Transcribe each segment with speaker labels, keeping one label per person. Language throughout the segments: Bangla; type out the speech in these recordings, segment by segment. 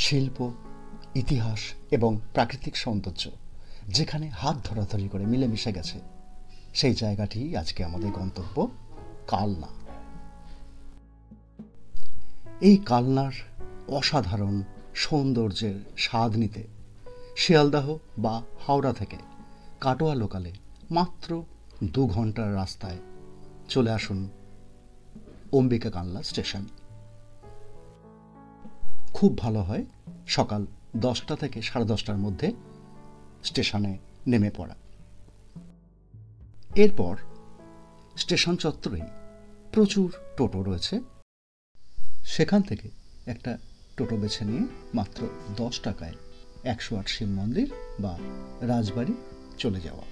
Speaker 1: শিল্প, ইতিহাস এবং প্রাকৃতিক সৌন্দর্য যেখানে হাত ধরাধরি করে মিলেমিশে গেছে, সেই জায়গাটি আজকে আমাদের গন্তব্য কালনা। এই কালনার অসাধারণ সৌন্দর্যের স্বাদ নিতে শিয়ালদাহ বা হাওড়া থেকে কাটোয়া লোকালে মাত্র 2 ঘন্টার রাস্তায় চলে আসুন অম্বিকা কালনা স্টেশন। খুব ভালো হয় সকাল 10টা থেকে 10:30টার মধ্যে স্টেশনে নেমে পড়া। এরপর স্টেশন চত্বরেই প্রচুর টোটো রয়েছে, সেখান থেকে একটা টোটো বেছে নিয়ে মাত্র 10 টাকায় 108 শিব মন্দির বা রাজবাড়ি চলে যাওয়া।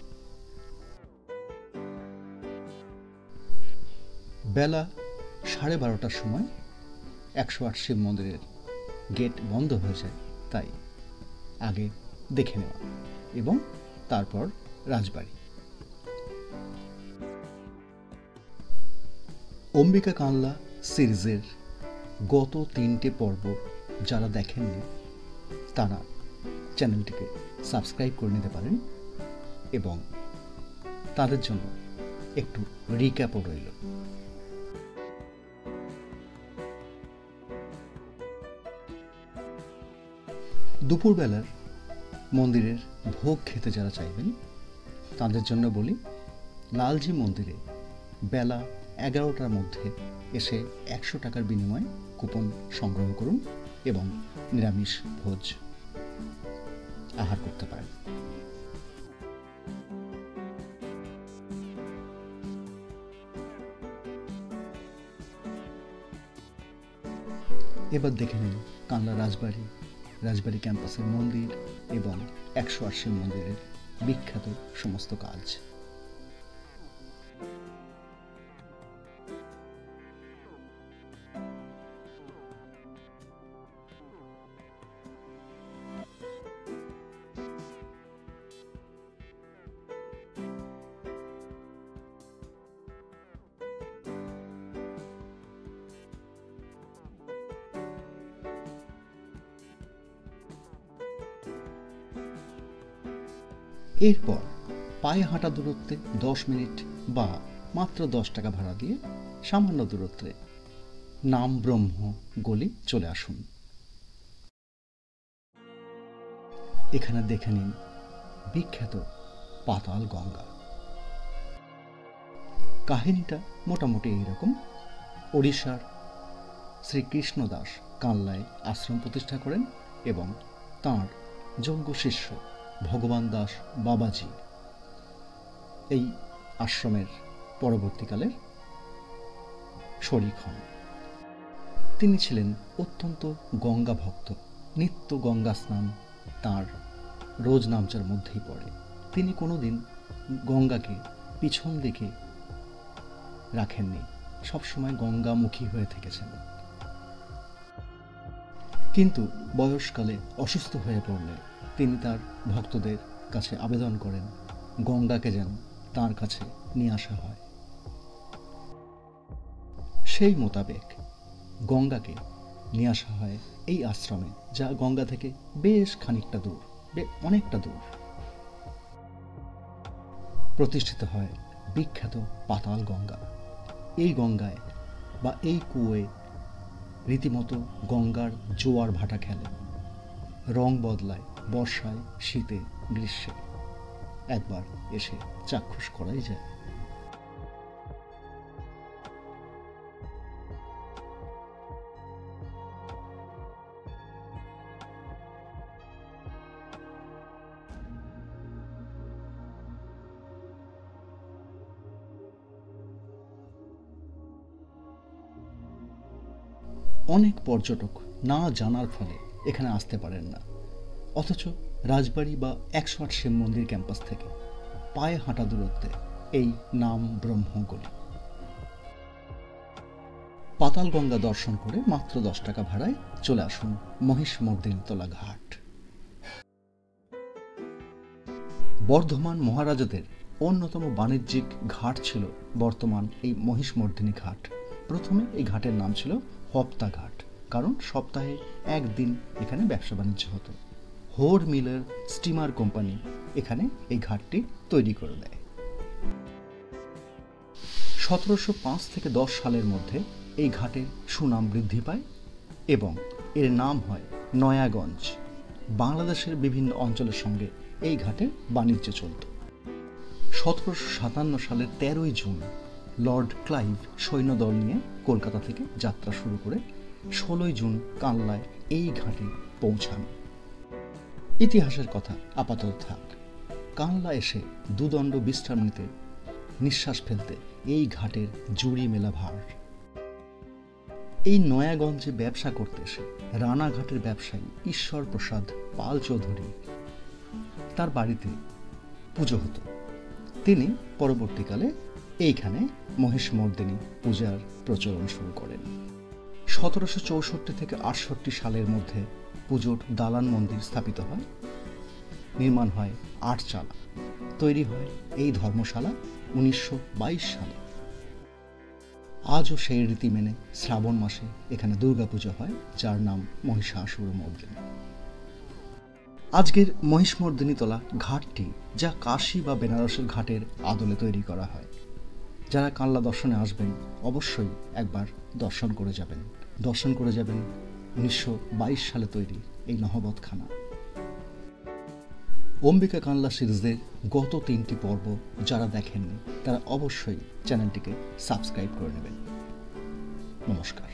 Speaker 1: বেলা 12:30টার সময় 108 শিব মন্দিরের গেট বন্ধ হয়ে যায়, তাই আগে দেখে নেওয়া এবং তারপর রাজবাড়ি। অম্বিকা কালনা সিরিজের গত 3টে পর্ব যারা দেখেননি তারা চ্যানেলটিকে সাবস্ক্রাইব করে নিতে পারেন এবং তাদের জন্য একটু রিক্যাপও রইল। দুপুরবেলার মন্দিরের ভোগ খেতে যারা চাইবেন তাদের জন্য বলি, লালজি মন্দিরে বেলা 11টার মধ্যে এসে 100 টাকার বিনিময়ে কুপন সংগ্রহ করুন এবং নিরামিষ ভোজ আহার করতে পারেন। এবার দেখে নিন কালনা রাজবাড়ি ক্যাম্পাসের মন্দির এবং 108 শিব মন্দিরের বিখ্যাত সমস্ত কাজ। এরপর পায়ে হাঁটা দূরত্বে 10 মিনিট বা মাত্র 10 টাকা ভাড়া দিয়ে সামান্য দূরত্বে নাম ব্রহ্ম গলি চলে আসুন। এখানে দেখে নিন বিখ্যাত পাতাল গঙ্গা। কাহিনীটা মোটামুটি এইরকম। ওড়িশার শ্রীকৃষ্ণ দাস কালনায় আশ্রম প্রতিষ্ঠা করেন এবং তাঁর যোগ্য শিষ্য ভগবান দাস বাবাজি এই আশ্রমের পরবর্তীকালের শরিক হন। তিনি ছিলেন অত্যন্ত গঙ্গা ভক্ত, নিত্য গঙ্গা স্নান তাঁর রোজ নামচার মধ্যেই পড়ে। তিনি কোনোদিন গঙ্গাকে পিছন দিকে রাখেননি, সবসময় গঙ্গামুখী হয়ে থেকেছেন। কিন্তু বয়সকালে অসুস্থ হয়ে পড়লে তিনি তার ভক্তদের কাছে আবেদন করেন গঙ্গাকে যেন তাঁর কাছে নিয়ে আসা হয়। সেই মোতাবেক গঙ্গাকে নিয়ে আসা হয় এই আশ্রমে, যা গঙ্গা থেকে বেশ খানিকটা দূর, অনেকটা দূর। প্রতিষ্ঠিত হয় বিখ্যাত পাতাল গঙ্গা। এই গঙ্গায় বা এই কুয়োয় রীতিমতো গঙ্গার জোয়ার ভাটা খেলে, রং বদলায় বর্ষায়, শীতে, গ্রীষ্মে। একবার এসে চাক্ষুষ করাই যায়। অনেক পর্যটক না জানার ফলে এখানে আসতে পারেন না, অথচ রাজবাড়ি বা 108 শিব মন্দির ক্যাম্পাস থেকে পায়ে হাঁটা দূরত্বে এই নাম ব্রহ্ম গলি। পাতাল গঙ্গা দর্শন করে মাত্র 10 টাকা ভাড়ায় চলে আসুন মহিষমর্দিনীতলা ঘাট। বর্ধমান মহারাজাদের অন্যতম বাণিজ্যিক ঘাট ছিল বর্তমান এই মহিষমর্দিনী ঘাট। প্রথমে এই ঘাটের নাম ছিল হপ্তা ঘাট, কারণ সপ্তাহে একদিন এখানে ব্যবসা বাণিজ্য হতো। হোর মিলার স্টিমার কোম্পানি এখানে এই ঘাটটি তৈরি করে দেয়। 1705 থেকে 10 সালের মধ্যে এই ঘাটের সুনাম বৃদ্ধি পায় এবং এর নাম হয় নয়াগঞ্জ। বাংলাদেশের বিভিন্ন অঞ্চলের সঙ্গে এই ঘাটের বাণিজ্য চলত। 1757 সালের 13 জুন লর্ড ক্লাইভ সৈন্যদল নিয়ে কলকাতা থেকে যাত্রা শুরু করে 16 জুন কানলায় এই ঘাটে পৌঁছান। ইতিহাসের কথা আপাতত থাক, কানলা এসে দুদণ্ড বিশ্রাম নিতে, নিঃশ্বাস ফেলতে এই ঘাটের জুড়ি মেলা ভার। এই নয়াগঞ্জে ব্যবসা করতে এসে রানাঘাটের ব্যবসায়ী ঈশ্বর প্রসাদ পাল চৌধুরী, তার বাড়িতে পুজো হতো। তিনি পরবর্তীকালে এইখানে মহিষমর্দিনী পূজার প্রচলন শুরু করেন। 1764 থেকে 68 সালের মধ্যে পুজোর দালান মন্দির স্থাপিত হয়, নির্মাণ হয় আটচালা, তৈরি হয় এই ধর্মশালা 1922 সালে। আজও সেই রীতি মেনে শ্রাবণ মাসে এখানে দুর্গাপুজো হয়, যার নাম মহিষাসুরমর্দিনী। আজকের মহিষমর্দিনীতলা ঘাটটি, যা কাশী বা বেনারসের ঘাটের আদলে তৈরি করা হয়। যারা কানলা দর্শনে আসবেন অবশ্যই একবার দর্শন করে যাবেন। 1922 সালে তৈরি এই নহবতখানা। অম্বিকা কানলা সিরিজের গত 3টি পর্ব যারা দেখেননি তারা অবশ্যই চ্যানেলটিকে সাবস্ক্রাইব করে নেবেন। নমস্কার।